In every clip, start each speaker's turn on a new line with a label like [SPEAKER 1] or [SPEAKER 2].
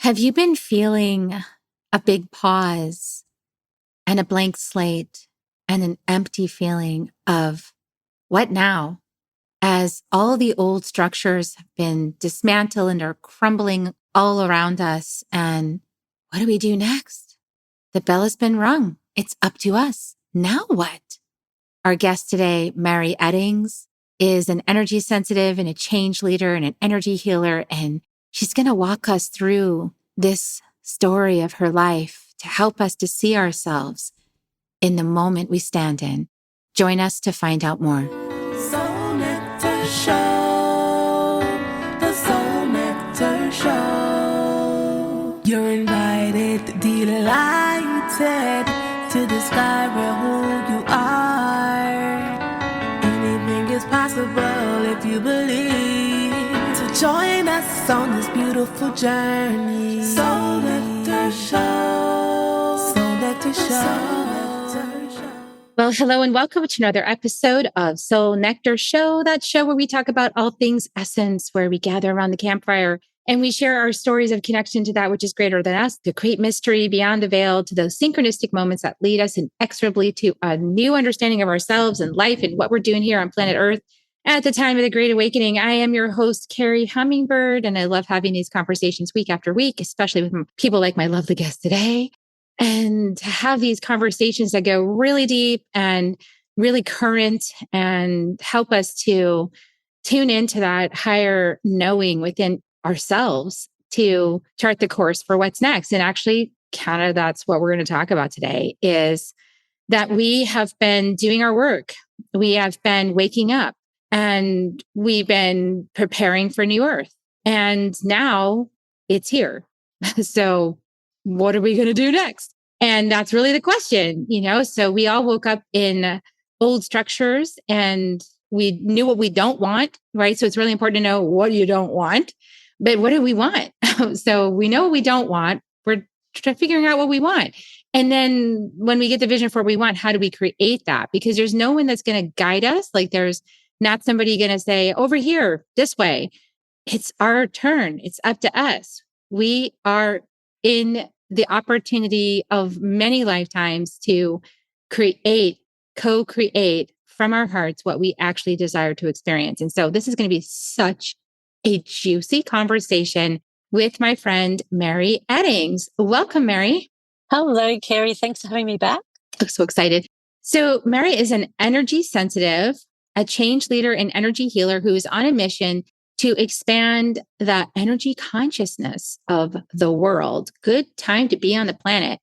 [SPEAKER 1] Have you been feeling a big pause and a blank slate and an empty feeling of what now? As all the old structures have been dismantled and are crumbling all around us. And what do we do next? The bell has been rung. It's up to us. Now what? Our guest today, Maree Eddings, is an energy sensitive and a change leader and an energy healer. And she's going to walk us through this story of her life to help us to see ourselves in the moment we stand in. Join us to find out more.
[SPEAKER 2] Soul Nectar Show, the Soul Nectar Show. You're invited, delighted to discover who you are. Anything is possible if you believe. So join us on this beautiful journey. Soul Nectar Show, Soul Nectar Show.
[SPEAKER 1] Well, hello and welcome to another episode of Soul Nectar Show, that show where we talk about all things essence, where we gather around the campfire and we share our stories of connection to that which is greater than us, to create mystery beyond the veil, to those synchronistic moments that lead us inexorably to a new understanding of ourselves and life and what we're doing here on planet Earth at the time of the Great Awakening. I am your host, Carrie Hummingbird, and I love having these conversations week after week, especially with people like my lovely guest today. And to have these conversations that go really deep and really current and help us to tune into that higher knowing within ourselves to chart the course for what's next. And actually, kind of that's what we're going to talk about today, is that we have been doing our work. We have been waking up and we've been preparing for New Earth. And now it's here. So what are we going to do next? And that's really the question, So we all woke up in old structures and we knew what we don't want, right? So it's really important to know what you don't want, but what do we want? So we know what we don't want. We're figuring out what we want. And then when we get the vision for what we want, how do we create that? Because there's no one that's going to guide us. Like there's not somebody going to say, over here, this way. It's our turn. It's up to us. We are in the opportunity of many lifetimes to co-create from our hearts what we actually desire to experience. And so this is going to be such a juicy conversation with my friend, Maree Eddings. Welcome, Maree.
[SPEAKER 3] Hello, Carrie. Thanks for having me back.
[SPEAKER 1] I'm so excited. So Maree is an energy sensitive, a change leader and energy healer who is on a mission to expand the energy consciousness of the world. Good time to be on the planet.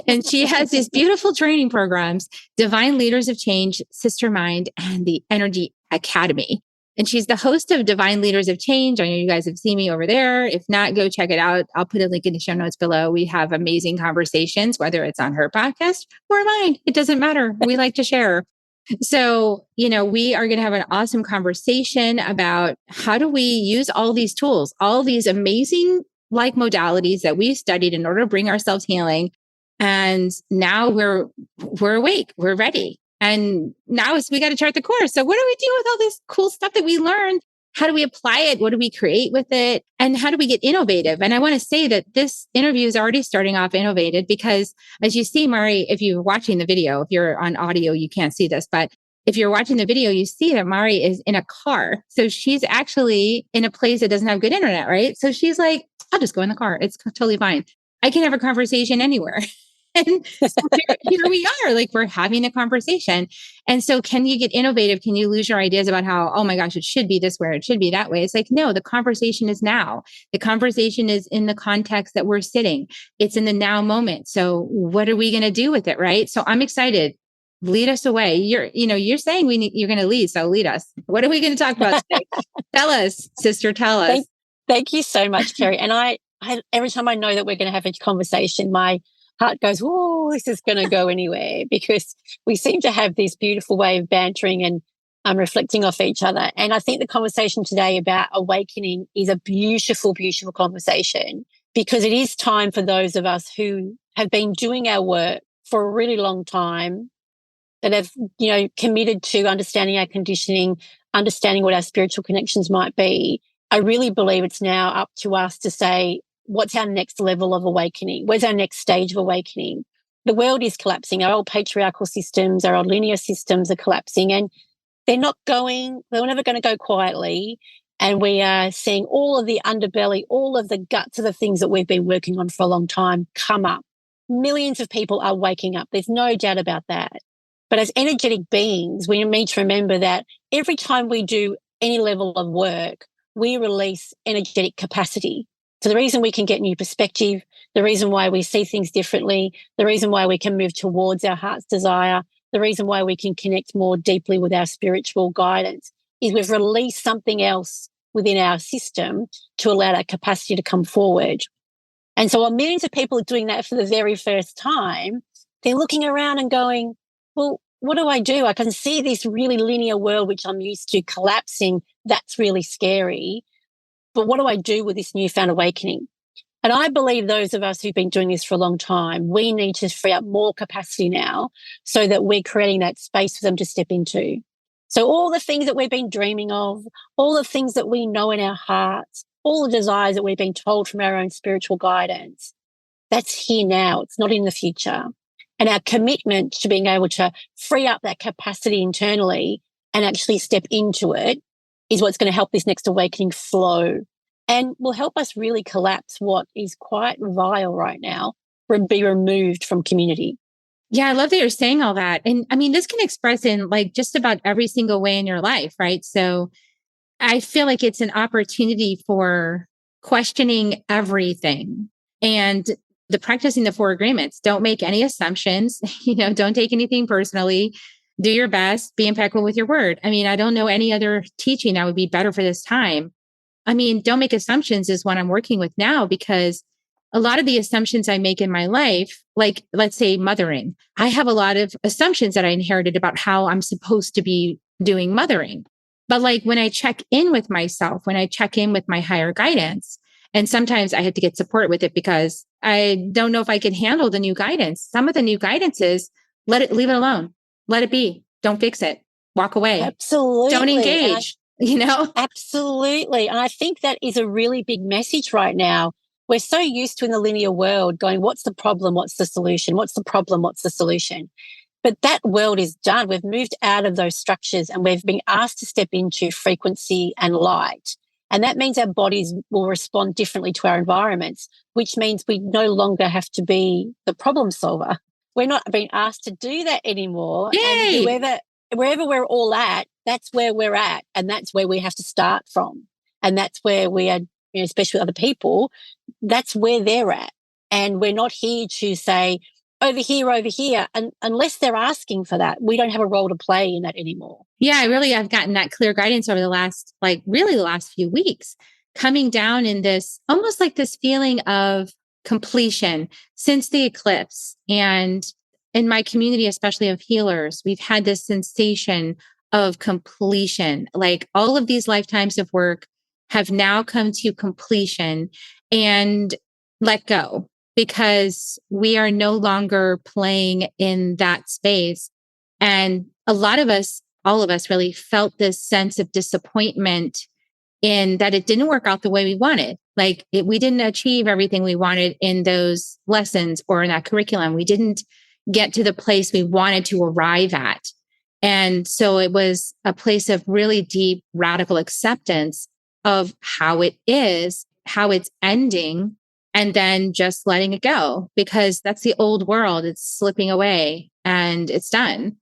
[SPEAKER 1] And she has these beautiful training programs, Divine Leaders of Change, Sistermind, and the Energy Academy. And she's the host of Divine Leaders of Change. I know you guys have seen me over there. If not, go check it out. I'll put a link in the show notes below. We have amazing conversations, whether it's on her podcast or mine. It doesn't matter. We like to share. So, we are going to have an awesome conversation about how do we use all these tools, all these amazing modalities that we've studied in order to bring ourselves healing. And now we're awake, we're ready. And now we got to chart the course. So what do we do with all this cool stuff that we learned? How do we apply it? What do we create with it? And how do we get innovative? And I want to say that this interview is already starting off innovative because as you see, Maree, if you're watching the video, if you're on audio, you can't see this, but if you're watching the video, you see that Maree is in a car. So she's actually in a place that doesn't have good internet, right? So she's like, I'll just go in the car. It's totally fine. I can have a conversation anywhere. And so here we are, we're having a conversation. And so can you get innovative? Can you lose your ideas about how, oh my gosh, it should be this way, it should be that way? It's like, no, the conversation is now. The conversation is in the context that we're sitting. It's in the now moment. So what are we going to do with it? Right. So I'm excited. Lead us away. You're saying you're going to lead. So lead us. What are we going to talk about today? Tell us, sister, tell us.
[SPEAKER 3] Thank you so much, Carrie. And I every time I know that we're going to have a conversation, my heart goes, oh, this is going to go anywhere, because we seem to have this beautiful way of bantering and reflecting off each other. And I think the conversation today about awakening is a beautiful, beautiful conversation, because it is time for those of us who have been doing our work for a really long time, that have, committed to understanding our conditioning, understanding what our spiritual connections might be. I really believe it's now up to us to say, what's our next level of awakening? Where's our next stage of awakening? The world is collapsing. Our old patriarchal systems, our old linear systems are collapsing, and they're never going to go quietly. And we are seeing all of the underbelly, all of the guts of the things that we've been working on for a long time come up. Millions of people are waking up. There's no doubt about that. But as energetic beings, we need to remember that every time we do any level of work, we release energetic capacity. So the reason we can get new perspective, the reason why we see things differently, the reason why we can move towards our heart's desire, the reason why we can connect more deeply with our spiritual guidance is we've released something else within our system to allow that capacity to come forward. And so while millions of people are doing that for the very first time, they're looking around and going, well, what do? I can see this really linear world, which I'm used to, collapsing. That's really scary. But what do I do with this newfound awakening? And I believe those of us who've been doing this for a long time, we need to free up more capacity now so that we're creating that space for them to step into. So all the things that we've been dreaming of, all the things that we know in our hearts, all the desires that we've been told from our own spiritual guidance, that's here now. It's not in the future. And our commitment to being able to free up that capacity internally and actually step into it is what's going to help this next awakening flow and will help us really collapse what is quite vile right now and be removed from community.
[SPEAKER 1] Yeah, I love that you're saying all that. And I mean, this can express in like just about every single way in your life, right? So I feel like it's an opportunity for questioning everything and the practicing the 4 agreements. Don't make any assumptions, don't take anything personally. Do your best, be impeccable with your word. I mean, I don't know any other teaching that would be better for this time. I mean, don't make assumptions is what I'm working with now, because a lot of the assumptions I make in my life, like let's say mothering, I have a lot of assumptions that I inherited about how I'm supposed to be doing mothering. But like when I check in with myself, when I check in with my higher guidance, and sometimes I have to get support with it because I don't know if I can handle the new guidance. Some of the new guidance is leave it alone. Let it be. Don't fix it. Walk away.
[SPEAKER 3] Absolutely.
[SPEAKER 1] Don't engage,
[SPEAKER 3] Absolutely. And I think that is a really big message right now. We're so used to in the linear world going, what's the problem? What's the solution? What's the problem? What's the solution? But that world is done. We've moved out of those structures and we've been asked to step into frequency and light. And that means our bodies will respond differently to our environments, which means we no longer have to be the problem solver. We're not being asked to do that anymore.
[SPEAKER 1] Yay!
[SPEAKER 3] And wherever we're all at, that's where we're at. And that's where we have to start from. And that's where we are, especially with other people, that's where they're at. And we're not here to say, over here. And unless they're asking for that, we don't have a role to play in that anymore.
[SPEAKER 1] Yeah, I've gotten that clear guidance over the last few weeks, coming down in this, almost like this feeling of completion since the eclipse. And in my community, especially of healers, we've had this sensation of completion. Like all of these lifetimes of work have now come to completion and let go, because we are no longer playing in that space. And a lot of us, all of us really felt this sense of disappointment in that it didn't work out the way we wanted. Like we didn't achieve everything we wanted in those lessons or in that curriculum. We didn't get to the place we wanted to arrive at. And so it was a place of really deep, radical acceptance of how it is, how it's ending, and then just letting it go, because that's the old world. It's slipping away and it's done.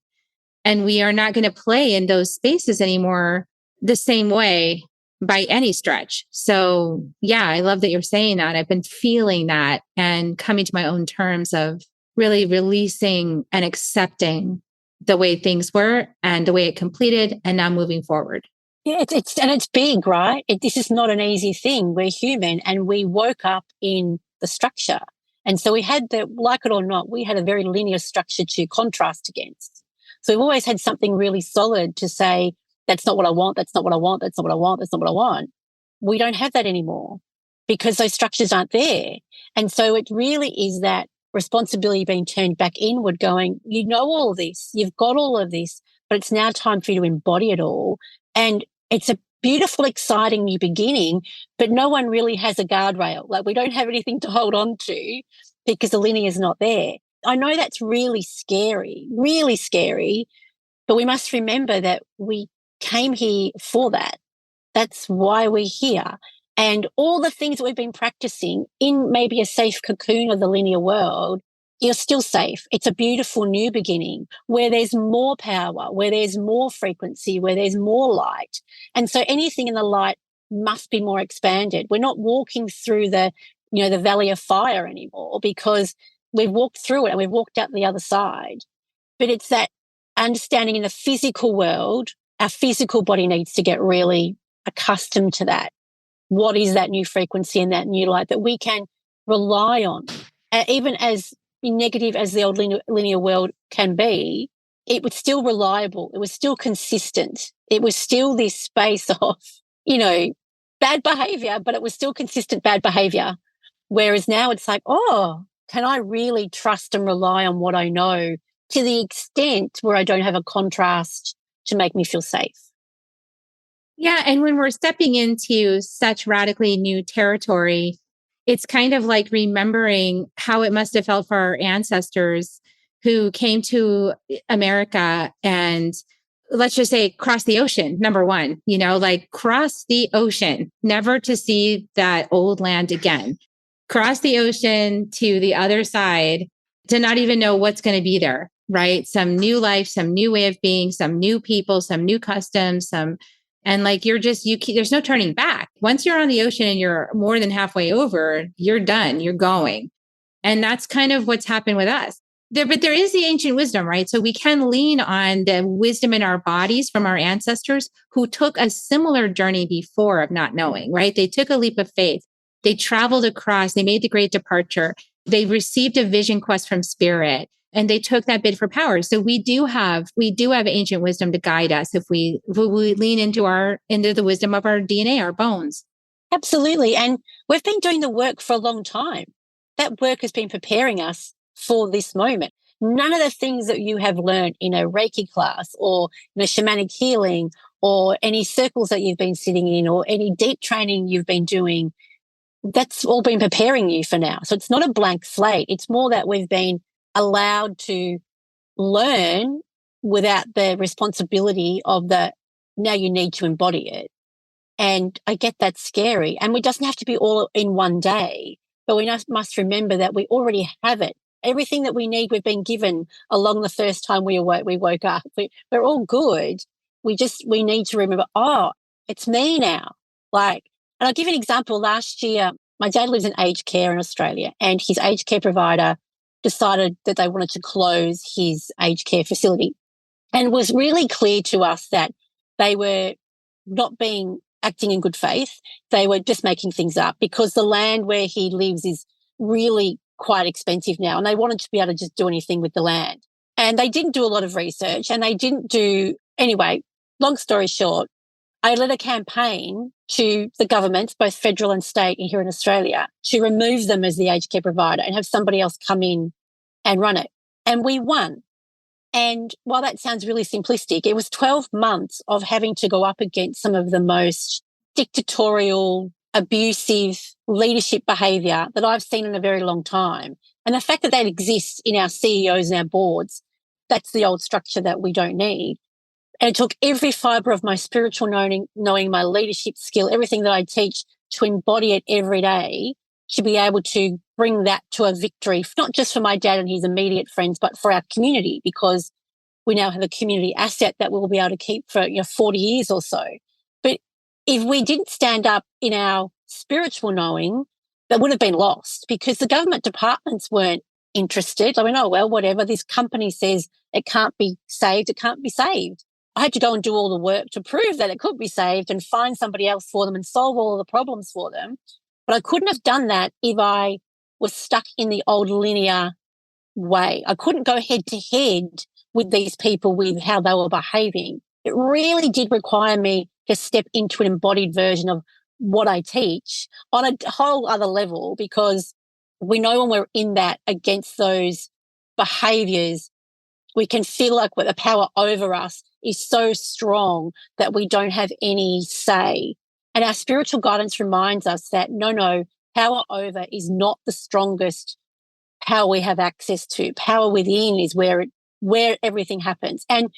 [SPEAKER 1] And we are not going to play in those spaces anymore the same way by any stretch. So yeah, I love that you're saying that. I've been feeling that and coming to my own terms of really releasing and accepting the way things were and the way it completed and now moving forward.
[SPEAKER 3] Yeah, it's big, right? This is not an easy thing. We're human and we woke up in the structure. And so we had like it or not, we had a very linear structure to contrast against. So we've always had something really solid to say, that's not what I want, that's not what I want, that's not what I want, that's not what I want. We don't have that anymore because those structures aren't there. And so it really is that responsibility being turned back inward, going, you know all of this, you've got all of this, but it's now time for you to embody it all. And it's a beautiful, exciting new beginning, but no one really has a guardrail. Like, we don't have anything to hold on to because the linear is not there. I know that's really scary, but we must remember that we came here for that. That's why we're here. And all the things that we've been practicing in maybe a safe cocoon of the linear world, you're still safe. It's a beautiful new beginning where there's more power, where there's more frequency, where there's more light. And so anything in the light must be more expanded. We're not walking through the valley of fire anymore because we've walked through it and we've walked out the other side. But it's that understanding in the physical world, our physical body needs to get really accustomed to that. What is that new frequency and that new light that we can rely on? Even as negative as the old linear world can be, it was still reliable. It was still consistent. It was still this space of, bad behavior, but it was still consistent bad behavior. Whereas now it's like, oh, can I really trust and rely on what I know to the extent where I don't have a contrast to make me feel safe?
[SPEAKER 1] Yeah. And when we're stepping into such radically new territory, it's kind of like remembering how it must have felt for our ancestors who came to America and, let's just say, cross the ocean, number one, like cross the ocean, never to see that old land again. Cross the ocean to the other side to not even know what's going to be there, right? Some new life, some new way of being, some new people, some new customs, and like there's no turning back. Once you're on the ocean and you're more than halfway over, you're done, you're going. And that's kind of what's happened with us. But there is the ancient wisdom, right? So we can lean on the wisdom in our bodies from our ancestors who took a similar journey before of not knowing, right? They took a leap of faith. They traveled across, they made the great departure. They received a vision quest from spirit. And they took that bid for power. So we do have ancient wisdom to guide us if we lean into the wisdom of our DNA, our bones.
[SPEAKER 3] Absolutely. And we've been doing the work for a long time. That work has been preparing us for this moment. None of the things that you have learned in a Reiki class or in a shamanic healing or any circles that you've been sitting in or any deep training you've been doing, that's all been preparing you for now. So it's not a blank slate. It's more that we've been allowed to learn without the responsibility of now you need to embody it. And I get that's scary. And it doesn't have to be all in one day, but we must remember that we already have it. Everything that we need, we've been given along the first time we woke up. We're all good. We need to remember, oh, it's me now. And I'll give you an example. Last year, my dad lives in aged care in Australia, and his aged care provider decided that they wanted to close his aged care facility, and was really clear to us that they were not acting in good faith. They were just making things up because the land where he lives is really quite expensive now, and they wanted to be able to just do anything with the land. And they didn't do a lot of research, and they didn't anyway, long story short, I led a campaign to the governments, both federal and state here in Australia, to remove them as the aged care provider and have somebody else come in and run it. And we won. And while that sounds really simplistic, it was 12 months of having to go up against some of the most dictatorial, abusive leadership behaviour that I've seen in a very long time. And the fact that exists in our CEOs and our boards, that's the old structure that we don't need. And it took every fibre of my spiritual knowing my leadership skill, everything that I teach, to embody it every day, to be able to bring that to a victory, not just for my dad and his immediate friends, but for our community, because we now have a community asset that we'll be able to keep for 40 years or so. But if we didn't stand up in our spiritual knowing, that would have been lost, because the government departments weren't interested. I mean, oh, well, whatever, this company says it can't be saved, it can't be saved. I had to go and do all the work to prove that it could be saved and find somebody else for them and solve all the problems for them. But I couldn't have done that if I was stuck in the old linear way. I couldn't go head to head with these people with how they were behaving. It really did require me to step into an embodied version of what I teach on a whole other level, because we know when we're in that against those behaviours, We can feel like what the power over us is so strong that we don't have any say. And our spiritual guidance reminds us that no, power over is not the strongest power we have access to. Power within is where everything happens. And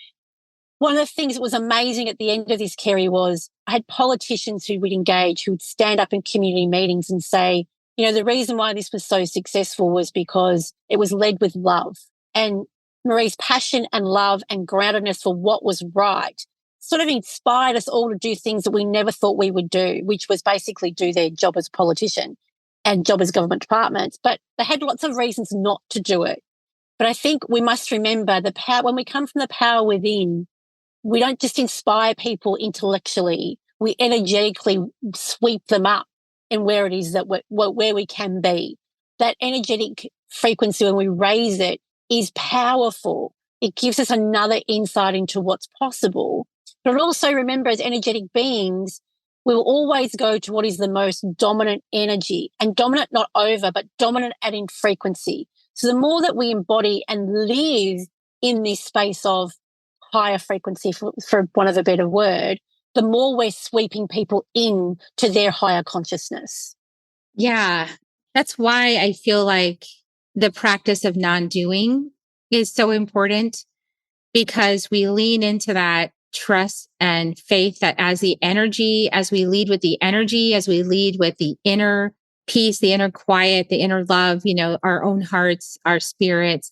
[SPEAKER 3] one of the things that was amazing at the end of this, Kerry, was I had politicians who would engage, who would stand up in community meetings and say, the reason why this was so successful was because it was led with love. And Maree's passion and love and groundedness for what was right sort of inspired us all to do things that we never thought we would do, which was basically do their job as a politician and job as government departments. But they had lots of reasons not to do it. But I think we must remember the power, when we come from the power within, we don't just inspire people intellectually, we energetically sweep them up in where it is that where we can be. That energetic frequency, when we raise it, is powerful. It gives us another insight into what's possible. But also remember, as energetic beings, we'll always go to what is the most dominant energy, and dominant not over, but dominant and in frequency. So the more that we embody and live in this space of higher frequency, for want of a better word, the more we're sweeping people in to their higher consciousness.
[SPEAKER 1] Yeah, that's why I feel like the practice of non-doing is so important, because we lean into that trust and faith that as we lead with the energy, as we lead with the inner peace, the inner quiet, the inner love, our own hearts, our spirits,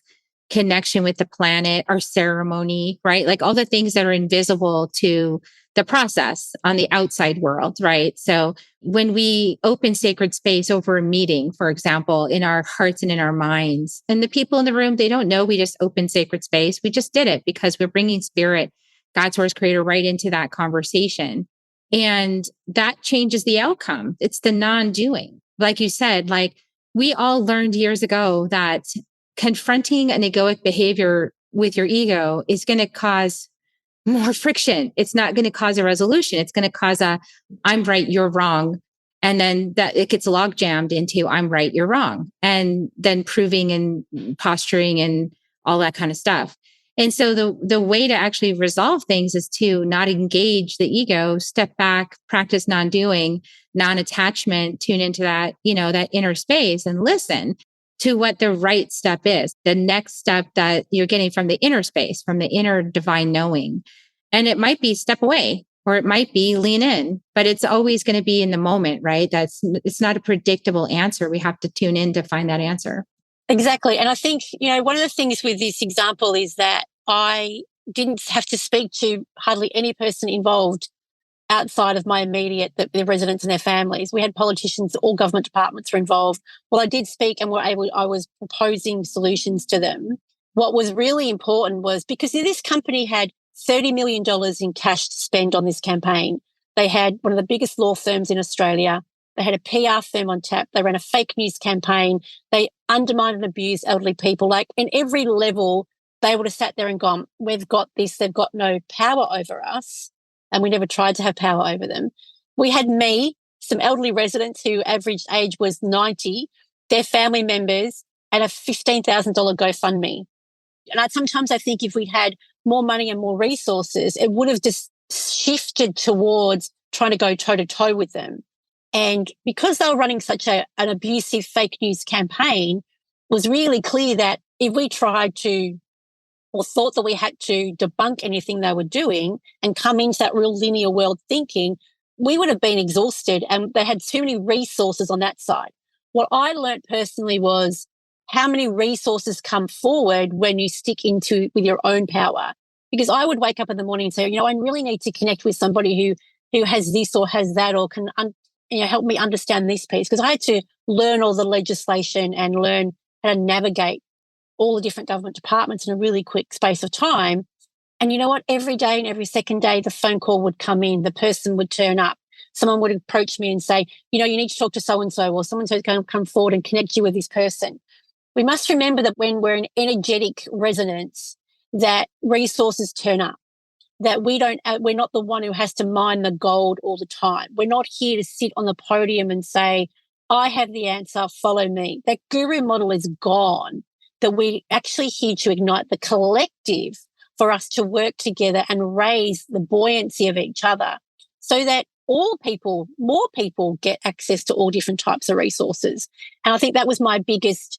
[SPEAKER 1] connection with the planet, our ceremony, right? Like all the things that are invisible to the process on the outside world, right? So when we open sacred space over a meeting, for example, in our hearts and in our minds, and the people in the room, they don't know we just opened sacred space. We just did it because we're bringing spirit, God, source, creator, right into that conversation. And that changes the outcome. It's the non-doing. Like you said, like we all learned years ago that confronting an egoic behavior with your ego is going to cause more friction. It's not going to cause a resolution. It's going to cause I'm right, you're wrong. And then that it gets log jammed into I'm right, you're wrong. And then proving and posturing and all that kind of stuff. And so the way to actually resolve things is to not engage the ego, step back, practice non-doing, non-attachment, tune into that, that inner space and listen to what the right step is, the next step that you're getting from the inner space, from the inner divine knowing. And it might be step away, or it might be lean in, but it's always going to be in the moment, right? It's not a predictable answer. We have to tune in to find that answer.
[SPEAKER 3] Exactly. And I think, one of the things with this example is that I didn't have to speak to hardly any person involved outside of my immediate, the residents and their families. We had politicians, all government departments were involved. Well, I did speak and I was proposing solutions to them. What was really important was, because this company had $30 million in cash to spend on this campaign. They had one of the biggest law firms in Australia. They had a PR firm on tap. They ran a fake news campaign. They undermined and abused elderly people. Like in every level, they would have sat there and gone, we've got this. They've got no power over us. And we never tried to have power over them. We had some elderly residents who average age was 90, their family members, and a $15,000 GoFundMe. And sometimes I think if we'd had more money and more resources, it would have just shifted towards trying to go toe-to-toe with them. And because they were running such an abusive fake news campaign, it was really clear that if we tried to or thought that we had to debunk anything they were doing and come into that real linear world thinking, we would have been exhausted, and they had too many resources on that side. What I learned personally was how many resources come forward when you stick into with your own power. Because I would wake up in the morning and say, I really need to connect with somebody who has this or has that, or can help me understand this piece. Because I had to learn all the legislation and learn how to navigate all the different government departments in a really quick space of time. And you know what? Every day and every second day, the phone call would come in. The person would turn up. Someone would approach me and say, you need to talk to so-and-so, or someone-so is going to come forward and connect you with this person. We must remember that when we're in energetic resonance, that resources turn up, that we're not the one who has to mine the gold all the time. We're not here to sit on the podium and say, I have the answer, follow me. That guru model is gone. that we're actually here to ignite the collective for us to work together and raise the buoyancy of each other so that more people get access to all different types of resources. And I think that was my biggest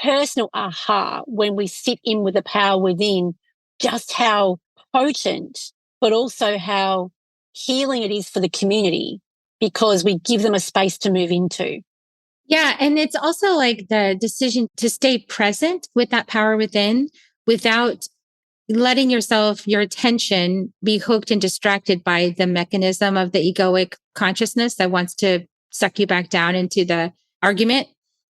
[SPEAKER 3] personal aha when we sit in with the power within, just how potent, but also how healing it is for the community because we give them a space to move into.
[SPEAKER 1] Yeah. And it's also like the decision to stay present with that power within without letting your attention be hooked and distracted by the mechanism of the egoic consciousness that wants to suck you back down into the argument,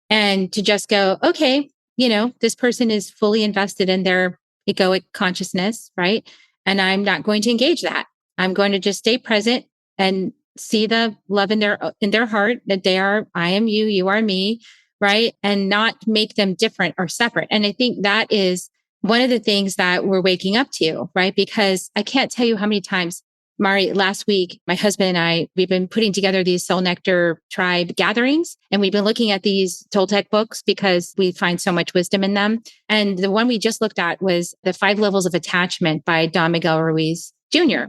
[SPEAKER 1] and to just go, okay, this person is fully invested in their egoic consciousness, right? And I'm not going to engage that. I'm going to just stay present and see the love in their heart that I am you, you are me, right? And not make them different or separate. And I think that is one of the things that we're waking up to, right? Because I can't tell you how many times, Maree, last week, my husband and we've been putting together these Soul Nectar tribe gatherings, and we've been looking at these Toltec books because we find so much wisdom in them. And the one we just looked at was The 5 Levels of Attachment by Don Miguel Ruiz Jr.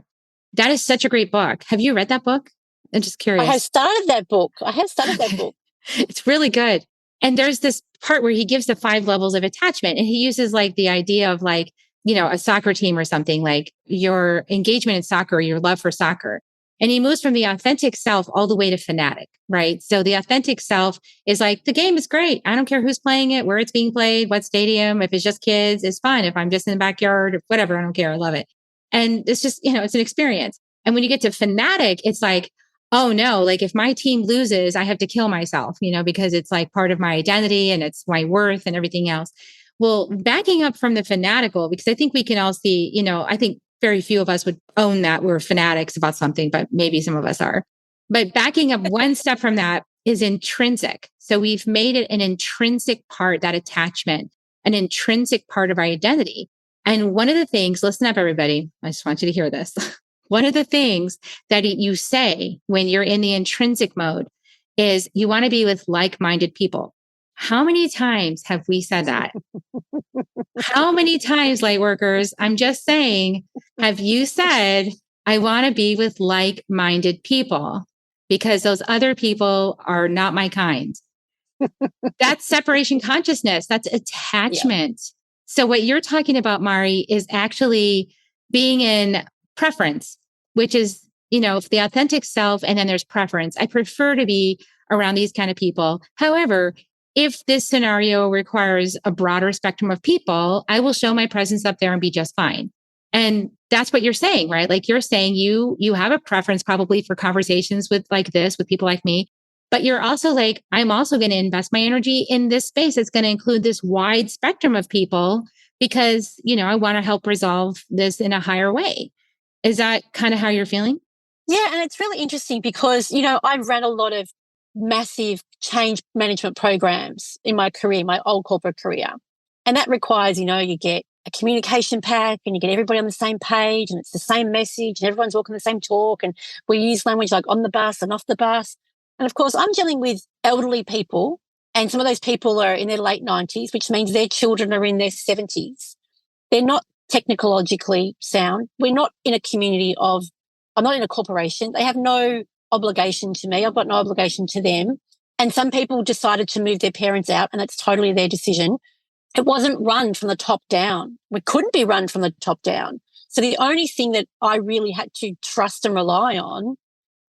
[SPEAKER 1] That is such a great book. Have you read that book? I'm just curious.
[SPEAKER 3] I have started that book.
[SPEAKER 1] It's really good. And there's this part where he gives the 5 levels of attachment, and he uses like the idea of like, a soccer team or something, like your engagement in soccer, your love for soccer. And he moves from the authentic self all the way to fanatic, right? So the authentic self is like, the game is great. I don't care who's playing it, where it's being played, what stadium. If it's just kids, it's fine. If I'm just in the backyard or whatever, I don't care. I love it. And it's just, it's an experience. And when you get to fanatic, it's like, oh no, like if my team loses, I have to kill myself, because it's like part of my identity and it's my worth and everything else. Well, backing up from the fanatical, because I think we can all see, I think very few of us would own that we're fanatics about something, but maybe some of us are. But backing up one step from that is intrinsic. So we've made it an intrinsic part, that attachment, an intrinsic part of our identity. And one of the things, listen up, everybody, I just want you to hear this. One of the things that you say when you're in the intrinsic mode is you want to be with like-minded people. How many times have we said that? How many times, light workers, I'm just saying, have you said, I want to be with like-minded people because those other people are not my kind? That's separation consciousness. That's attachment. Yeah. So what you're talking about, Maree, is actually being in preference, which is, the authentic self, and then there's preference. I prefer to be around these kind of people. However, if this scenario requires a broader spectrum of people, I will show my presence up there and be just fine. And that's what you're saying, right? Like you're saying you have a preference probably for conversations with people like me, but you're also like, I'm also going to invest my energy in this space. It's going to include this wide spectrum of people because, I want to help resolve this in a higher way. Is that kind of how you're feeling?
[SPEAKER 3] Yeah. And it's really interesting because, I've run a lot of massive change management programs in my career, my old corporate career. And that requires, you get a communication pack and you get everybody on the same page and it's the same message and everyone's walking the same talk. And we use language like on the bus and off the bus. And of course, I'm dealing with elderly people, and some of those people are in their late 90s, which means their children are in their 70s. They're not technologically sound. We're not in a community I'm not in a corporation. They have no obligation to me. I've got no obligation to them. And some people decided to move their parents out, and that's totally their decision. It wasn't run from the top down. We couldn't be run from the top down. So the only thing that I really had to trust and rely on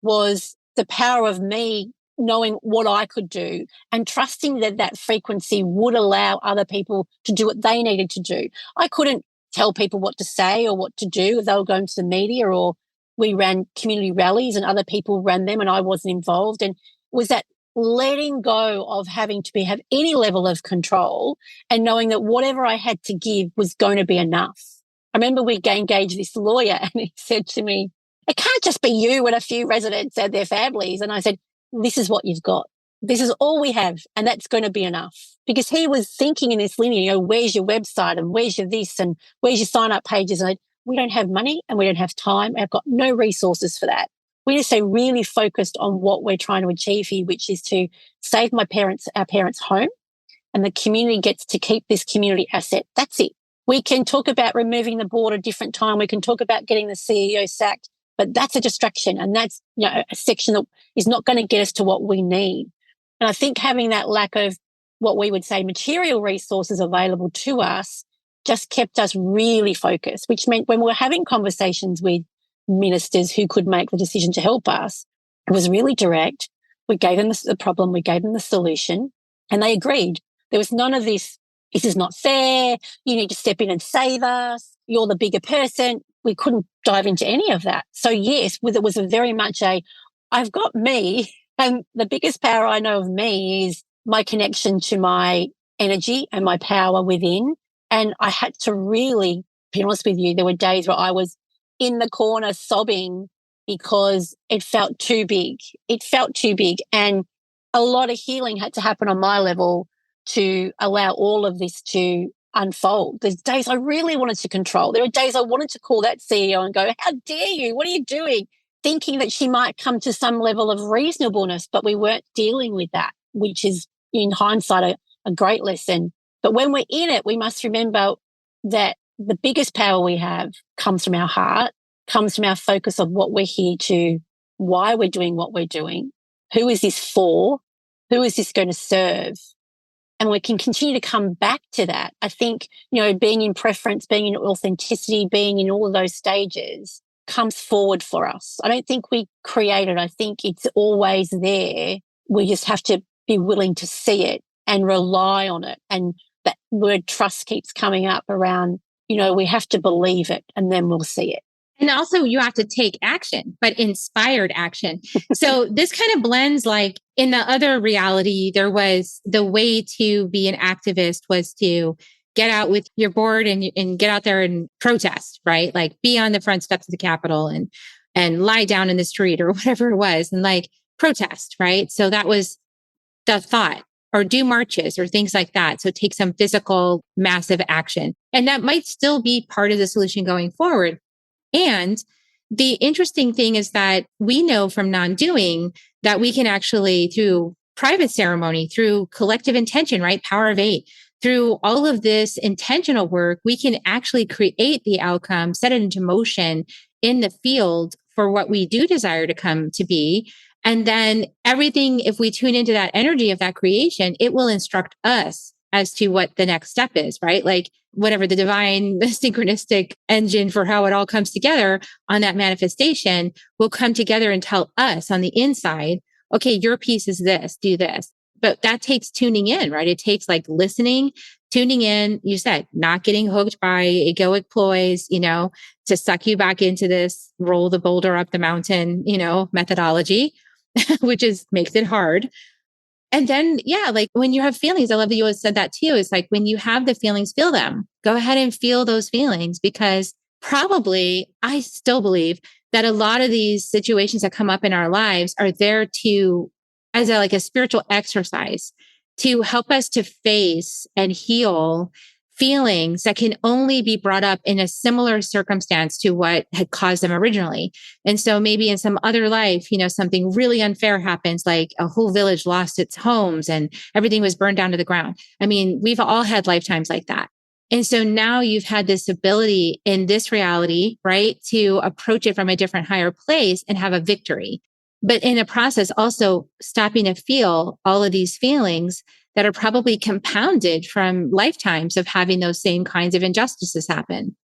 [SPEAKER 3] was the power of me knowing what I could do and trusting that frequency would allow other people to do what they needed to do. I couldn't tell people what to say or what to do if they were going to the media, or we ran community rallies and other people ran them and I wasn't involved. And it was that letting go of having to have any level of control and knowing that whatever I had to give was going to be enough. I remember we engaged this lawyer and he said to me, it can't just be you and a few residents and their families. And I said, this is what you've got. This is all we have, and that's going to be enough. Because he was thinking in this linear, where's your website and where's your this and where's your sign-up pages? And we don't have money and we don't have time. I've got no resources for that. We need to stay really focused on what we're trying to achieve here, which is to save our parents' home. and the community gets to keep this community asset. That's it. We can talk about removing the board a different time. We can talk about getting the CEO sacked, but that's a distraction. And that's, a section that is not going to get us to what we need. And I think having that lack of what we would say material resources available to us just kept us really focused, which meant when we were having conversations with ministers who could make the decision to help us, it was really direct. We gave them the problem, we gave them the solution, and they agreed. There was none of this is not fair, you need to step in and save us, you're the bigger person. We couldn't dive into any of that. So yes, it was a very much I've got me, and the biggest power I know of me is my connection to my energy and my power within. And I had to really be honest with you, there were days where I was in the corner sobbing because it felt too big. It felt too big. And a lot of healing had to happen on my level to allow all of this to unfold. There's days I really wanted to control. There are days I wanted to call that CEO and go, how dare you? What are you doing? Thinking that she might come to some level of reasonableness, but we weren't dealing with that, which is in hindsight a great lesson. But when we're in it, we must remember that the biggest power we have comes from our heart, comes from our focus of what we're here to, why we're doing what we're doing, who is this for, who is this going to serve? And we can continue to come back to that. I think, being in preference, being in authenticity, being in all of those stages comes forward for us. I don't think we create it. I think it's always there. We just have to be willing to see it and rely on it. And that word trust keeps coming up around, we have to believe it and then we'll see it.
[SPEAKER 1] And also you have to take action, but inspired action. So this kind of blends, like in the other reality, there was the way to be an activist was to get out with your board and get out there and protest, right? Like be on the front steps of the Capitol and lie down in the street or whatever it was and like protest, right? So that was the thought, or do marches or things like that. So take some physical, massive action. And that might still be part of the solution going forward. And the interesting thing is that we know from non-doing that we can actually, through private ceremony, through collective intention, right? Power of 8, through all of this intentional work, we can actually create the outcome, set it into motion in the field for what we do desire to come to be. And then everything, if we tune into that energy of that creation, it will instruct us as to what the next step is, right? Like whatever the divine synchronistic engine for how it all comes together on that manifestation will come together and tell us on the inside, okay, your piece is this, do this. But that takes tuning in, right? It takes like listening, tuning in, you said, not getting hooked by egoic ploys, to suck you back into this roll the boulder up the mountain, methodology, which makes it hard. And then, like when you have feelings, I love that you always said that too. It's like when you have the feelings, feel them. Go ahead and feel those feelings, because probably I still believe that a lot of these situations that come up in our lives are there to, as a spiritual exercise, to help us to face and heal feelings that can only be brought up in a similar circumstance to what had caused them originally. And so maybe in some other life, something really unfair happens, like a whole village lost its homes and everything was burned down to the ground. I mean, we've all had lifetimes like that. And so now you've had this ability in this reality, right, to approach it from a different, higher place and have a victory. But in the process, also stopping to feel all of these feelings that are probably compounded from lifetimes of having those same kinds of injustices happen.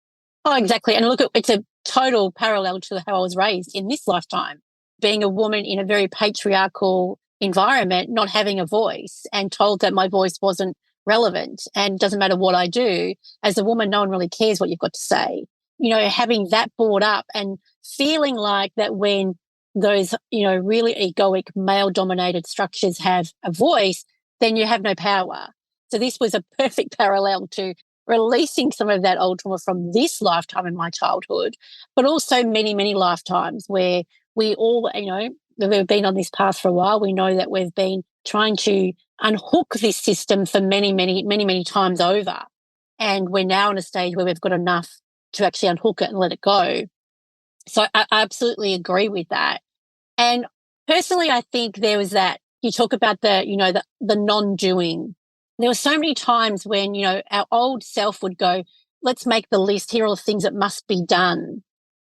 [SPEAKER 3] Oh, exactly. And look, it's a total parallel to how I was raised in this lifetime, being a woman in a very patriarchal environment, not having a voice and told that my voice wasn't relevant and doesn't matter what I do. As a woman, no one really cares what you've got to say. Having that brought up and feeling like that when those, really egoic male-dominated structures have a voice, then you have no power. So this was a perfect parallel to releasing some of that old trauma from this lifetime in my childhood, but also many, many lifetimes where we all, we've been on this path for a while. We know that we've been trying to unhook this system for many, many, many, many times over. And we're now in a stage where we've got enough to actually unhook it and let it go. So I absolutely agree with that. And personally, I think there was that, you talk about the non-doing. There were so many times when, our old self would go, let's make the list. Here are all the things that must be done.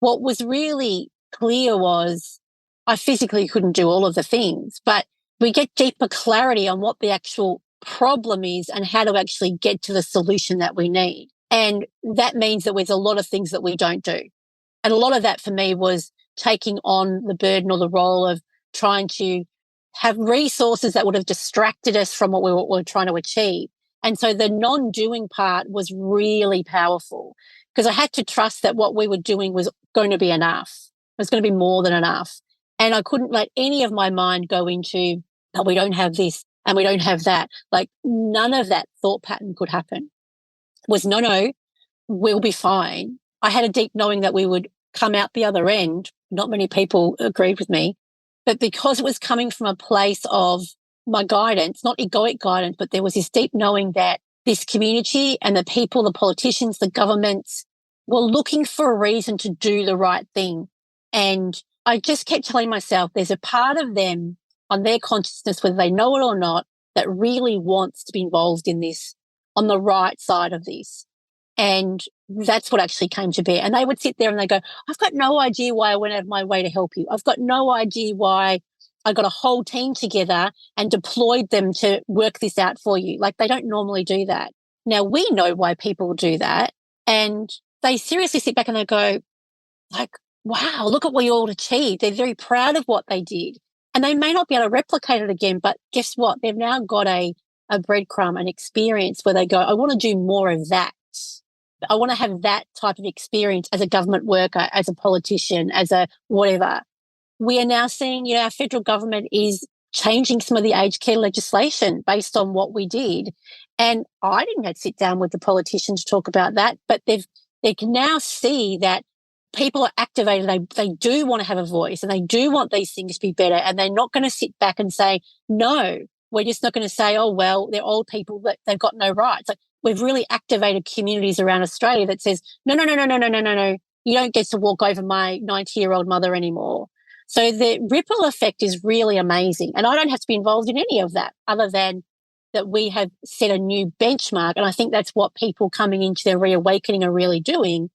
[SPEAKER 3] What was really clear was I physically couldn't do all of the things, but we get deeper clarity on what the actual problem is and how to actually get to the solution that we need. And that means that there's a lot of things that we don't do. And a lot of that for me was taking on the burden or the role of trying to have resources that would have distracted us from what we were trying to achieve. And so the non-doing part was really powerful because I had to trust that what we were doing was going to be enough. It was going to be more than enough. And I couldn't let any of my mind go into, oh, we don't have this and we don't have that. Like none of that thought pattern could happen. It was no, we'll be fine. I had a deep knowing that we would come out the other end. Not many people agreed with me, but because it was coming from a place of my guidance, not egoic guidance, but there was this deep knowing that this community and the people, the politicians, the governments were looking for a reason to do the right thing. And I just kept telling myself there's a part of them on their consciousness, whether they know it or not, that really wants to be involved in this, on the right side of this. And that's what actually came to bear. And they would sit there and they go, I've got no idea why I went out of my way to help you. I've got no idea why I got a whole team together and deployed them to work this out for you. Like they don't normally do that. Now we know why people do that. And they seriously sit back and they go like, wow, look at what you all achieved. They're very proud of what they did. And they may not be able to replicate it again, but guess what? They've now got a breadcrumb, an experience where they go, I want to do more of that. I want to have that type of experience as a government worker, as a politician, as a whatever. We are now seeing, our federal government is changing some of the aged care legislation based on what we did. And I didn't have to sit down with the politicians to talk about that, but they can now see that people are activated. They do want to have a voice and they do want these things to be better. And they're not going to sit back and say, no, we're just not going to say, oh, well, they're old people, that they've got no rights. Like, we've really activated communities around Australia that says, no. You don't get to walk over my 90-year-old mother anymore. So the ripple effect is really amazing. And I don't have to be involved in any of that other than that we have set a new benchmark. And I think that's what people coming into their reawakening are really doing,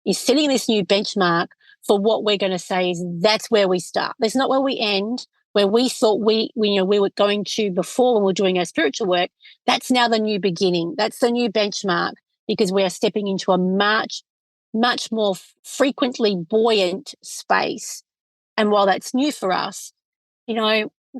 [SPEAKER 3] is setting this new benchmark for what we're going to say is that's where we start. That's not where we end, where we thought we were going to before when we were doing our spiritual work. That's now the new beginning. That's the new benchmark because we are stepping into a much more frequently buoyant space. And while that's new for us, we've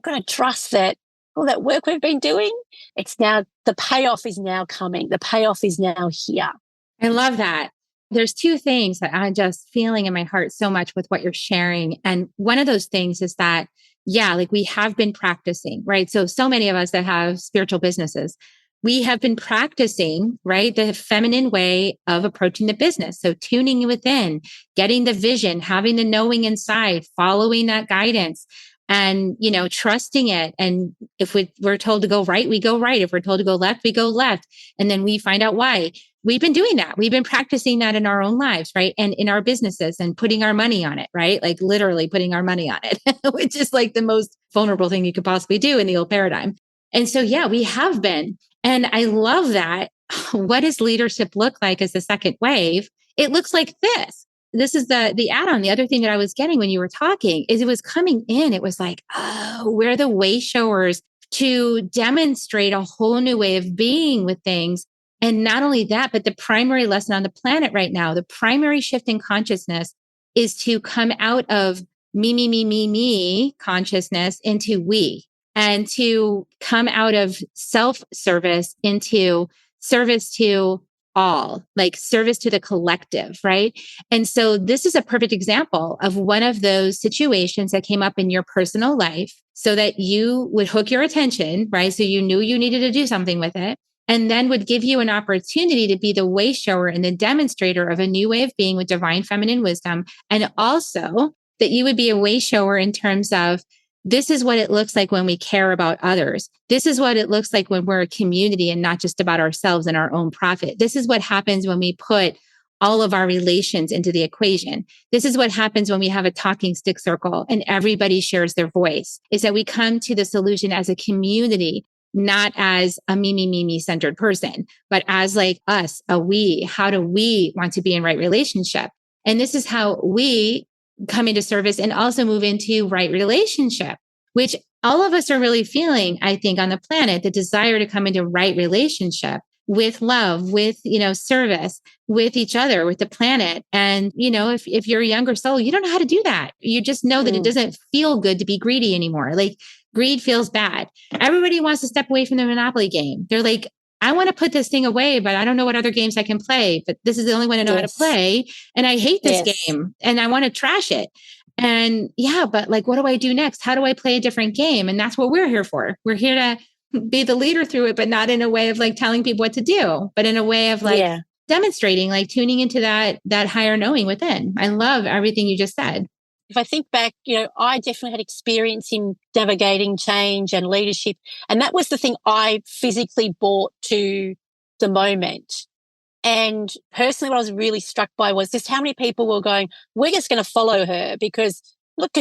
[SPEAKER 3] got to trust that all that work we've been doing, it's now, the payoff is now coming. The payoff is now here.
[SPEAKER 1] I love that. There's two things that I'm just feeling in my heart so much with what you're sharing. And one of those things is that, we have been practicing, right? So many of us that have spiritual businesses, we have been practicing, right? The feminine way of approaching the business. So tuning within, getting the vision, having the knowing inside, following that guidance and, trusting it. And if we're told to go right, we go right. If we're told to go left, we go left. And then we find out why. We've been doing that. We've been practicing that in our own lives, right? And in our businesses and putting our money on it, right? Like literally putting our money on it, which is like the most vulnerable thing you could possibly do in the old paradigm. And so, we have been. And I love that. What does leadership look like as the second wave? It looks like this. This is the add-on. The other thing that I was getting when you were talking is it was coming in. It was like, oh, we're the way showers to demonstrate a whole new way of being with things. And not only that, but the primary lesson on the planet right now, the primary shift in consciousness is to come out of me consciousness into we, and to come out of self-service into service to all, like service to the collective, right? And so this is a perfect example of one of those situations that came up in your personal life so that you would hook your attention, right? So you knew you needed to do something with it. And then would give you an opportunity to be the way shower and the demonstrator of a new way of being with divine feminine wisdom. And also that you would be a way shower in terms of, this is what it looks like when we care about others. This is what it looks like when we're a community and not just about ourselves and our own profit. This is what happens when we put all of our relations into the equation. This is what happens when we have a talking stick circle and everybody shares their voice, is that we come to the solution as a community, not as a me centered person, but as like us, a we. How do we want to be in right relationship? And this is how we come into service and also move into right relationship, which all of us are really feeling, I think, on the planet, the desire to come into right relationship with love, with, service, with each other, with the planet. And, if you're a younger soul, you don't know how to do that. You just know that it doesn't feel good to be greedy anymore. Like greed feels bad. Everybody wants to step away from the Monopoly game. They're like, I want to put this thing away, but I don't know what other games I can play, but this is the only one I know how to play. And I hate this game and I want to trash it. And but like, what do I do next? How do I play a different game? And that's what we're here for. We're here to be the leader through it, but not in a way of like telling people what to do, but in a way of like demonstrating, like tuning into that higher knowing within. I love everything you just said.
[SPEAKER 3] If I think back, I definitely had experience in navigating change and leadership. And that was the thing I physically brought to the moment. And personally, what I was really struck by was just how many people were going, we're just going to follow her because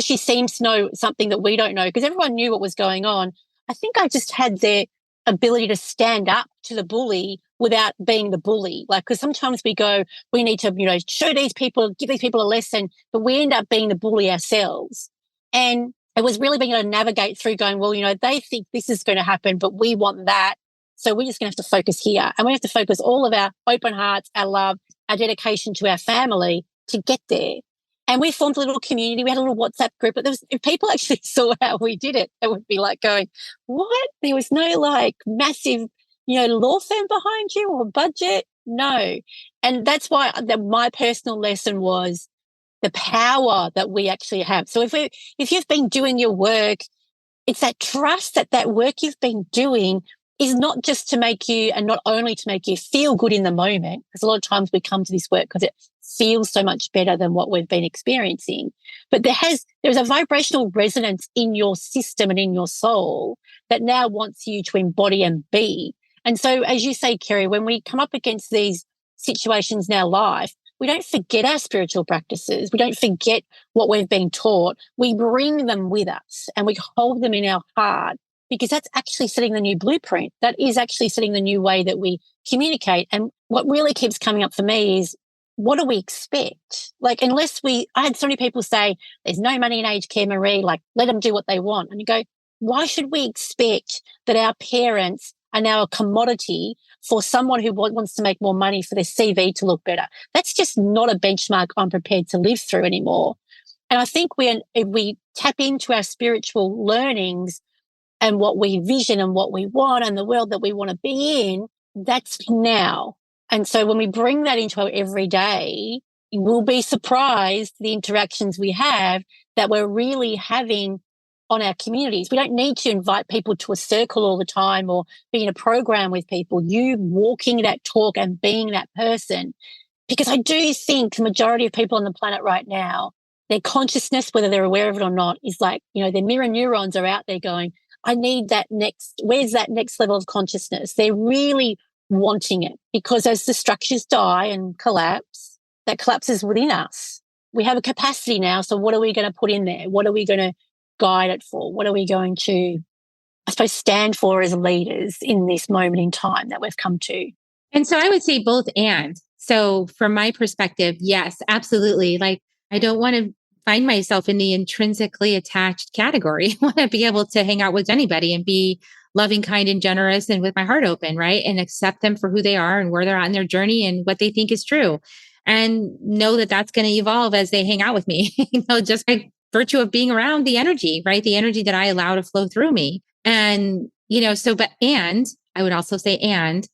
[SPEAKER 3] she seems to know something that we don't know, because everyone knew what was going on. I think I just had their ability to stand up to the bully without being the bully. Like, because sometimes we go, we need to, show these people, give these people a lesson, but we end up being the bully ourselves. And it was really being able to navigate through going, well, they think this is going to happen, but we want that. So we're just going to have to focus here. And we have to focus all of our open hearts, our love, our dedication to our family to get there. And we formed a little community. We had a little WhatsApp group, but if people actually saw how we did it, they would be like going, what? There was no like massive, law firm behind you or budget? No. And that's why my personal lesson was the power that we actually have. So if you've been doing your work, it's that trust that work you've been doing is not just to make you, and not only to make you feel good in the moment, because a lot of times we come to this work because it feels so much better than what we've been experiencing. But there's a vibrational resonance in your system and in your soul that now wants you to embody and be. And so, as you say, Kerry, when we come up against these situations in our life, we don't forget our spiritual practices. We don't forget what we've been taught. We bring them with us and we hold them in our heart, because that's actually setting the new blueprint. That is actually setting the new way that we communicate. And what really keeps coming up for me is, what do we expect? Like, I had so many people say, there's no money in aged care, Maree, like, let them do what they want. And you go, why should we expect that our parents are now a commodity for someone who wants to make more money for their CV to look better? That's just not a benchmark I'm prepared to live through anymore. And I think if we tap into our spiritual learnings and what we vision and what we want and the world that we want to be in, that's now. And so when we bring that into our everyday, we'll be surprised the interactions we have that we're really having on our communities. We don't need to invite people to a circle all the time or be in a program with people. You walking that talk and being that person. Because I do think the majority of people on the planet right now, their consciousness, whether they're aware of it or not, is like, their mirror neurons are out there going, I need where's that next level of consciousness? They're really wanting it, because as the structures die and collapse, that collapses within us. We have a capacity now. So what are we going to put in there? What are we going to guide it for? What are we going to, I suppose, stand for as leaders in this moment in time that we've come to?
[SPEAKER 1] And so I would say both and. So from my perspective, yes, absolutely. Like, I don't want to find myself in the intrinsically attached category. I want to be able to hang out with anybody and be loving, kind, and generous, and with my heart open, right? And accept them for who they are and where they're at in their journey and what they think is true. And know that that's going to evolve as they hang out with me, just by virtue of being around the energy, right? The energy that I allow to flow through me. And, and I would also say, and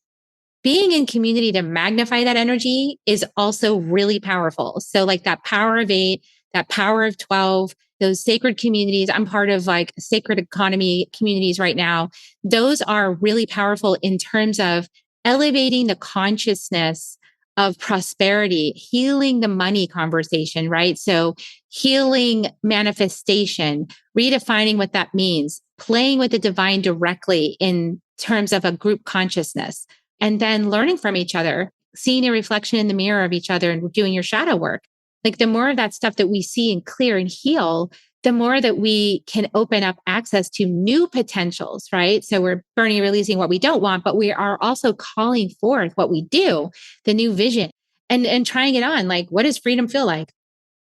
[SPEAKER 1] being in community to magnify that energy is also really powerful. So like that power of 8, that power of 12, those sacred communities. I'm part of like sacred economy communities right now. Those are really powerful in terms of elevating the consciousness of prosperity, healing the money conversation, right? So healing manifestation, redefining what that means, playing with the divine directly in terms of a group consciousness, and then learning from each other, seeing a reflection in the mirror of each other and doing your shadow work. Like the more of that stuff that we see and clear and heal, the more that we can open up access to new potentials, right? So we're burning and releasing what we don't want, but we are also calling forth what we do, the new vision, and trying it on. Like, what does freedom feel like?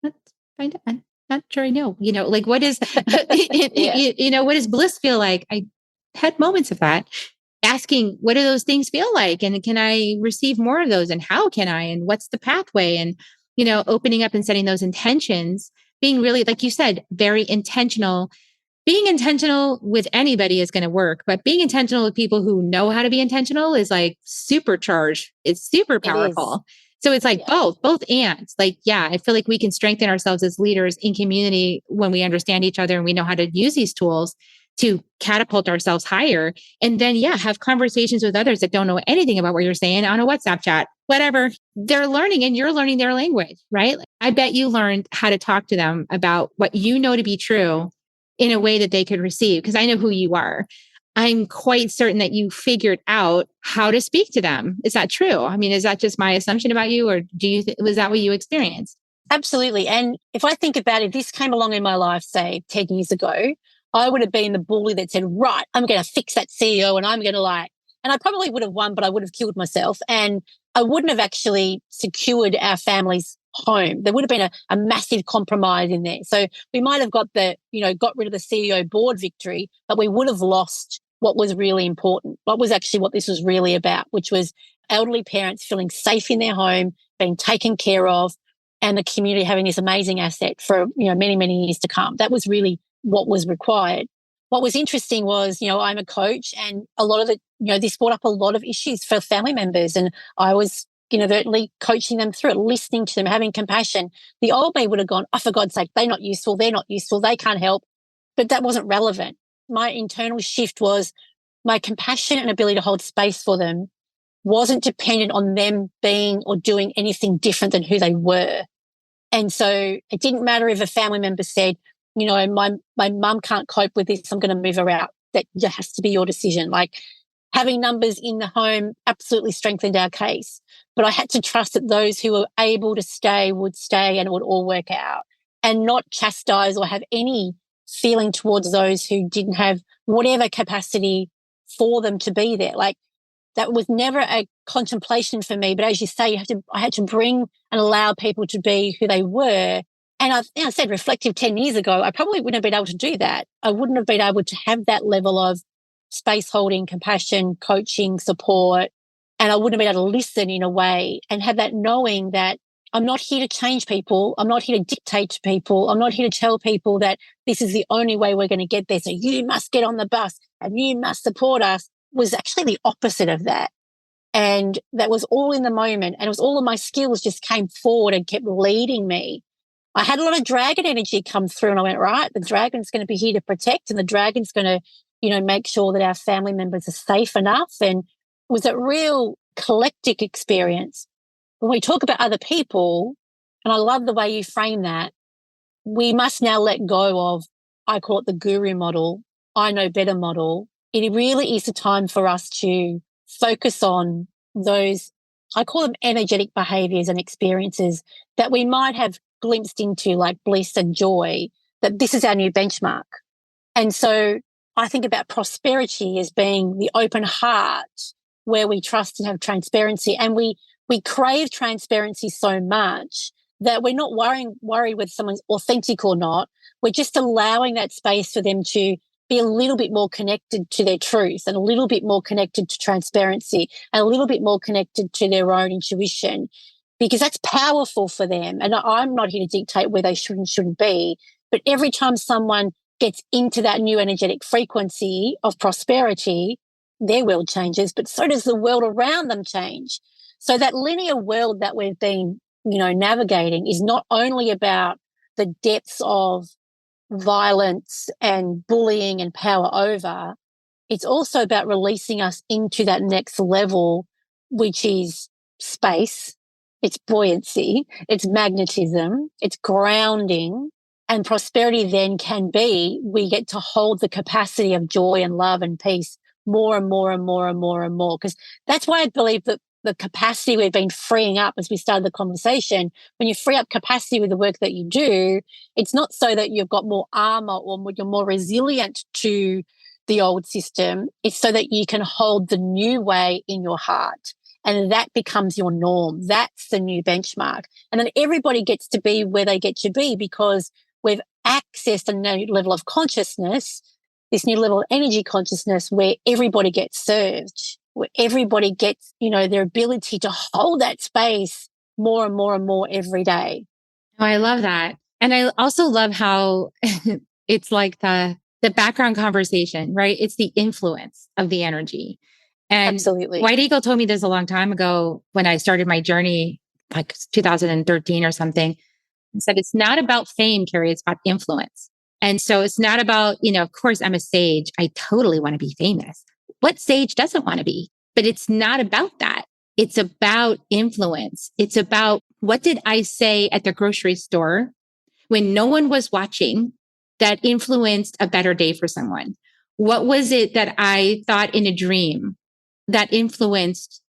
[SPEAKER 1] Let's find out. I'm not sure I know. Like, what is, what does bliss feel like? I had moments of that. Asking, what do those things feel like? And can I receive more of those? And how can I? And what's the pathway? And, opening up and setting those intentions, being really, like you said, very intentional. Being intentional with anybody is going to work, but being intentional with people who know how to be intentional is like supercharged. It's super powerful. So it's like both and. Like, I feel like we can strengthen ourselves as leaders in community when we understand each other and we know how to use these tools to catapult ourselves higher. And then, have conversations with others that don't know anything about what you're saying on a WhatsApp chat, whatever. They're learning and you're learning their language, right? I bet you learned how to talk to them about what you know to be true in a way that they could receive, because I know who you are. I'm quite certain that you figured out how to speak to them. Is that true? I mean, is that just my assumption about you, or was that what you experienced?
[SPEAKER 3] Absolutely. And if I think about it, this came along in my life, say 10 years ago, I would have been the bully that said, right, I'm going to fix that CEO and I'm going to and I probably would have won, but I would have killed myself. And I wouldn't have actually secured our family's home. There would have been a massive compromise in there. So we might have got got rid of the CEO board victory, but we would have lost what was really important, what this was really about, which was elderly parents feeling safe in their home, being taken care of, and the community having this amazing asset for, many, many years to come. That was really what was required. What was interesting was, I'm a coach, and a lot of this brought up a lot of issues for family members, and I was inadvertently coaching them through it, listening to them, having compassion. The old me would have gone, oh, for God's sake, they're not useful, they can't help. But that wasn't relevant. My internal shift was my compassion and ability to hold space for them wasn't dependent on them being or doing anything different than who they were. And so it didn't matter if a family member said, my mum can't cope with this, I'm going to move her out. That has to be your decision. Like, having numbers in the home absolutely strengthened our case. But I had to trust that those who were able to stay would stay and it would all work out, and not chastise or have any feeling towards those who didn't have whatever capacity for them to be there. Like, that was never a contemplation for me. But as you say, I had to bring and allow people to be who they were. And I said, reflective 10 years ago, I probably wouldn't have been able to do that. I wouldn't have been able to have that level of space holding, compassion, coaching, support. And I wouldn't have been able to listen in a way and have that knowing that I'm not here to change people. I'm not here to dictate to people. I'm not here to tell people that this is the only way we're going to get there. So you must get on the bus and you must support us. Was actually the opposite of that. And that was all in the moment. And it was all of my skills just came forward and kept leading me. I had a lot of dragon energy come through, and I went, right, the dragon's going to be here to protect, and the dragon's going to, make sure that our family members are safe enough. And it was a real collective experience. When we talk about other people, and I love the way you frame that, we must now let go of, I call it the guru model, I know better model. It really is a time for us to focus on those, I call them energetic behaviors and experiences that we might have glimpsed into, like bliss and joy, that this is our new benchmark. And so I think about prosperity as being the open heart where we trust and have transparency. And we crave transparency so much that we're not worried whether someone's authentic or not. We're just allowing that space for them to be a little bit more connected to their truth, and a little bit more connected to transparency, and a little bit more connected to their own intuition, because that's powerful for them. And I'm not here to dictate where they should and shouldn't be. But every time someone gets into that new energetic frequency of prosperity, their world changes, but so does the world around them change. So that linear world that we've been, navigating is not only about the depths of violence and bullying and power over, it's also about releasing us into that next level, which is space, it's buoyancy, it's magnetism, it's grounding. And prosperity then can be, we get to hold the capacity of joy and love and peace more and more and more and more and more. Because that's why I believe that the capacity we've been freeing up as we started the conversation, when you free up capacity with the work that you do, it's not so that you've got more armor or you're more resilient to the old system. It's so that you can hold the new way in your heart. And that becomes your norm. That's the new benchmark. And then everybody gets to be where they get to be because we've accessed a new level of consciousness, this new level of energy consciousness where everybody gets served, where everybody gets, their ability to hold that space more and more and more every day.
[SPEAKER 1] Oh, I love that. And I also love how it's like the background conversation, right? It's the influence of the energy. And
[SPEAKER 3] absolutely.
[SPEAKER 1] White Eagle told me this a long time ago when I started my journey, like 2013 or something. He said, it's not about fame, Carrie, it's about influence. And so it's not about, of course, I'm a sage. I totally want to be famous. What sage doesn't want to be? But it's not about that. It's about influence. It's about what did I say at the grocery store when no one was watching that influenced a better day for someone? What was it that I thought in a dream that influenced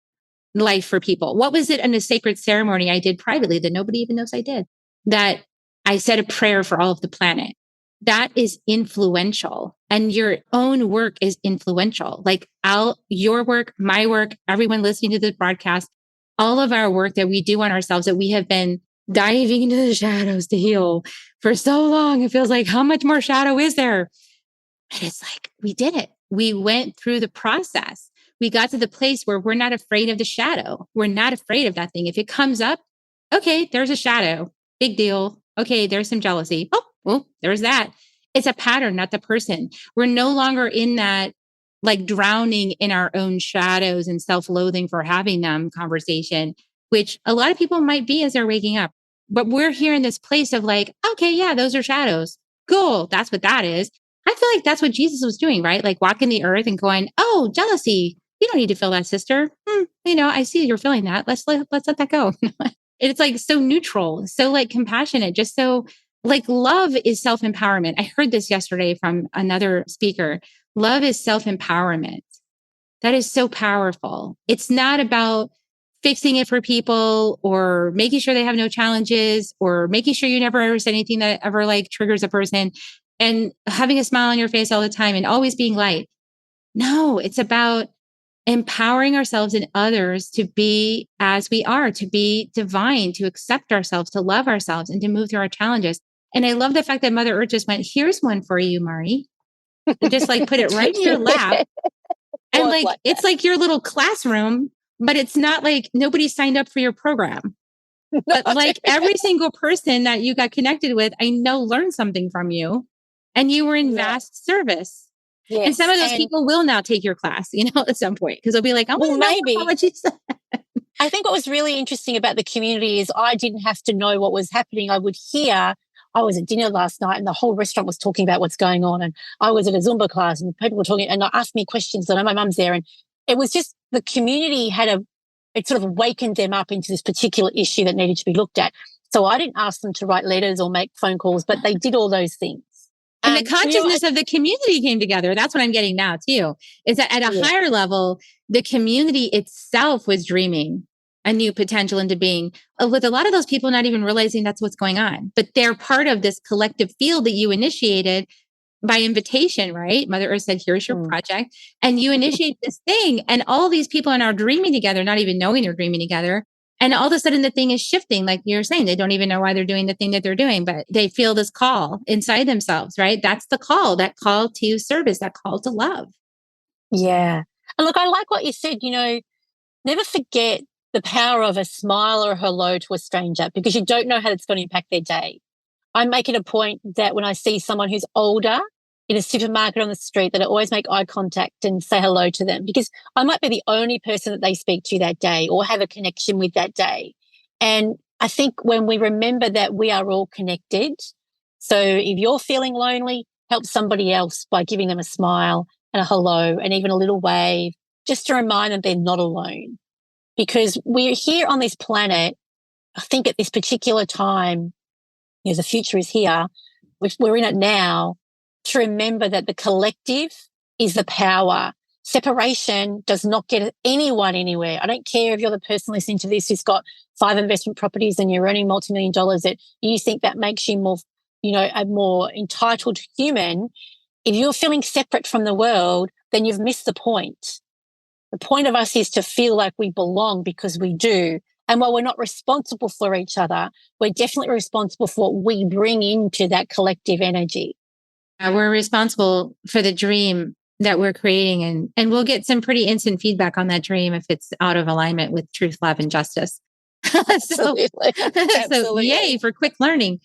[SPEAKER 1] life for people? What was it in a sacred ceremony I did privately that nobody even knows I did? That I said a prayer for all of the planet. That is influential. And your own work is influential. Like your work, my work, everyone listening to this broadcast, all of our work that we do on ourselves that we have been diving into the shadows to heal for so long. It feels like, how much more shadow is there? And it's like, we did it. We went through the process. We got to the place where we're not afraid of the shadow. We're not afraid of that thing. If it comes up, okay, there's a shadow. Big deal. Okay, there's some jealousy. Oh, well, there's that. It's a pattern, not the person. We're no longer in that like drowning in our own shadows and self-loathing for having them conversation, which a lot of people might be as they're waking up. But we're here in this place of like, okay, yeah, those are shadows. Cool. That's what that is. I feel like that's what Jesus was doing, right? Like walking the earth and going, oh, jealousy. You don't need to feel that, sister. I see you're feeling that. Let's let that go. It's like so neutral, so like compassionate, just so like love is self-empowerment. I heard this yesterday from another speaker. Love is self-empowerment. That is so powerful. It's not about fixing it for people or making sure they have no challenges or making sure you never ever say anything that ever like triggers a person and having a smile on your face all the time and always being light. No, it's about empowering ourselves and others to be as we are, to be divine, to accept ourselves, to love ourselves, and to move through our challenges. And I love the fact that Mother Earth just went, here's one for you, Maree. And just like put it right in your lap. And like it's like your little classroom, but it's not like nobody signed up for your program. But like every single person that you got connected with, I know learned something from you. And you were in vast service. Yes. And some of those people will now take your class, at some point, because they'll be like, oh, well, maybe.
[SPEAKER 3] I think what was really interesting about the community is I didn't have to know what was happening. I would hear, I was at dinner last night and the whole restaurant was talking about what's going on. And I was at a Zumba class and people were talking and they asked me questions. And I know my mum's there. And it was just the community it sort of awakened them up into this particular issue that needed to be looked at. So I didn't ask them to write letters or make phone calls, but they did all those things.
[SPEAKER 1] And the consciousness of the community came together. That's what I'm getting now too, is that at a higher level, the community itself was dreaming a new potential into being, with a lot of those people not even realizing that's what's going on. But they're part of this collective field that you initiated by invitation, right? Mother Earth said, here's your project. And you initiate this thing. And all these people are now dreaming together, not even knowing they're dreaming together. And all of a sudden the thing is shifting. Like you're saying, they don't even know why they're doing the thing that they're doing, but they feel this call inside themselves, right? That's the call, that call to service, that call to love.
[SPEAKER 3] Yeah. And look, I like what you said, never forget the power of a smile or a hello to a stranger because you don't know how it's going to impact their day. I make it a point that when I see someone who's older in a supermarket on the street, that I always make eye contact and say hello to them because I might be the only person that they speak to that day or have a connection with that day. And I think when we remember that we are all connected, so if you're feeling lonely, help somebody else by giving them a smile and a hello and even a little wave, just to remind them they're not alone. Because we're here on this planet, I think at this particular time, the future is here, which we're in it now, to remember that the collective is the power. separation does not get anyone anywhere. I don't care if you're the person listening to this who's got 5 investment properties and you're earning multi-million dollars, that you think that makes you more, a more entitled human. If you're feeling separate from the world, then you've missed the point. The point of us is to feel like we belong, because we do. And while we're not responsible for each other, we're definitely responsible for what we bring into that collective energy.
[SPEAKER 1] We're responsible for the dream that we're creating, and we'll get some pretty instant feedback on that dream if it's out of alignment with truth, love, and justice.
[SPEAKER 3] Absolutely.
[SPEAKER 1] So yay for quick learning.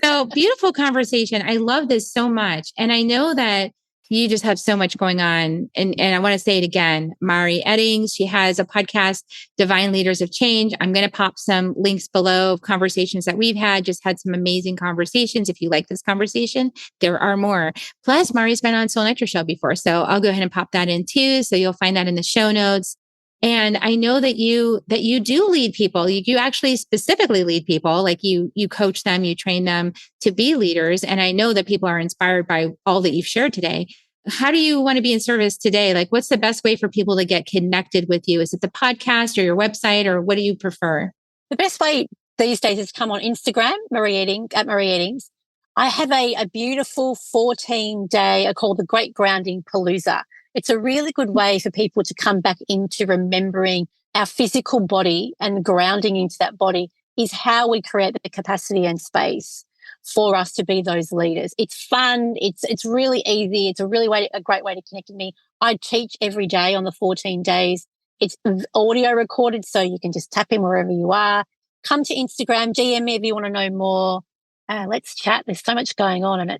[SPEAKER 1] So beautiful conversation. I love this so much. And I know that you just have so much going on. And I want to say it again, Maree Eddings, she has a podcast, Divine Leaders of Change. I'm going to pop some links below of conversations that we've just had some amazing conversations. If you like this conversation, there are more. Plus, Maree's been on Soul Nectar Show before. So I'll go ahead and pop that in too. So you'll find that in the show notes. And I know that you do lead people. You actually specifically lead people, like you coach them, you train them to be leaders. And I know that people are inspired by all that you've shared today. How do you want to be in service today? Like, what's the best way for people to get connected with you? Is it the podcast or your website, or what do you prefer?
[SPEAKER 3] The best way these days is come on Instagram, Maree Eddings. I have a beautiful 14-day called the Great Grounding Palooza. It's a really good way for people to come back into remembering our physical body, and grounding into that body is how we create the capacity and space for us to be those leaders. It's fun. It's really easy. It's a great way to connect with me. I teach every day on the 14 days. It's audio recorded, so you can just tap in wherever you are. Come to Instagram, DM me if you want to know more. Let's chat. There's so much going on, and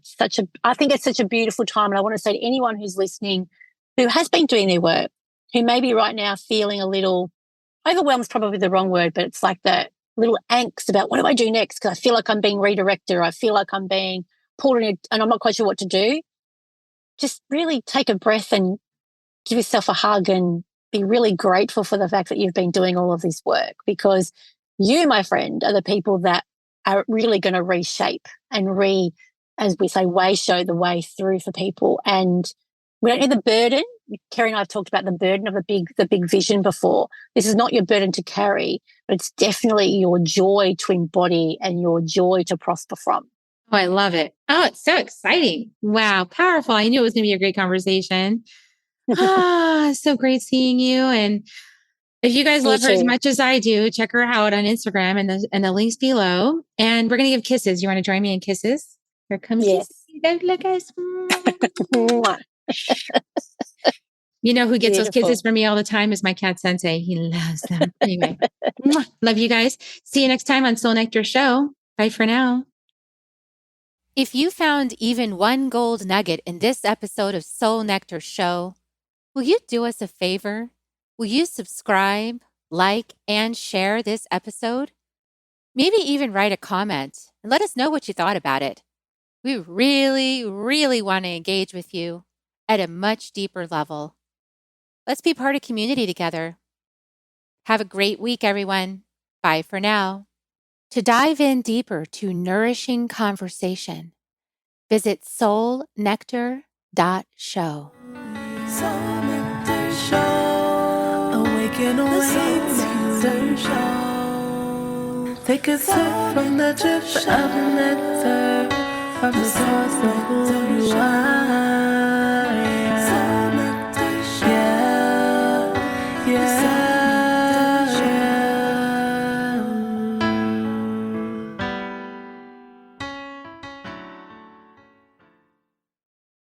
[SPEAKER 3] I think it's such a beautiful time. And I want to say to anyone who's listening, who has been doing their work, who may be right now feeling a little overwhelmed, is probably the wrong word, but it's like that little angst about what do I do next? Because I feel like I'm being redirected, or I feel like I'm being pulled in, and I'm not quite sure what to do. Just really take a breath and give yourself a hug, and be really grateful for the fact that you've been doing all of this work, because you, my friend, are the people that are really going to reshape and as we say, show the way through for people. And we don't need the burden. Kerry and I have talked about the burden of the big vision before. This is not your burden to carry, but it's definitely your joy to embody and your joy to prosper from.
[SPEAKER 1] Oh, I love it. Oh, it's so exciting. Wow. Powerful. I knew it was going to be a great conversation. So great seeing you. And if you guys love her as much as I do, check her out on Instagram and the links below. And we're going to give kisses. You want to join me in kisses? Here comes kisses. Look, guys. You know who gets those kisses from me all the time is my cat Sensei. He loves them. Anyway, love you guys. See you next time on Soul Nectar Show. Bye for now. If you found even one gold nugget in this episode of Soul Nectar Show, will you do us a favor? Will you subscribe, like, and share this episode? Maybe even write a comment and let us know what you thought about it. We really, really want to engage with you at a much deeper level. Let's be part of community together. Have a great week, everyone. Bye for now. To dive in deeper to nourishing conversation, visit soulnectar.show.
[SPEAKER 2] Soul Nectar Show. Awaken, Nectar Show. Take a sip from the drip of nectar, from the source of who you are. Yeah.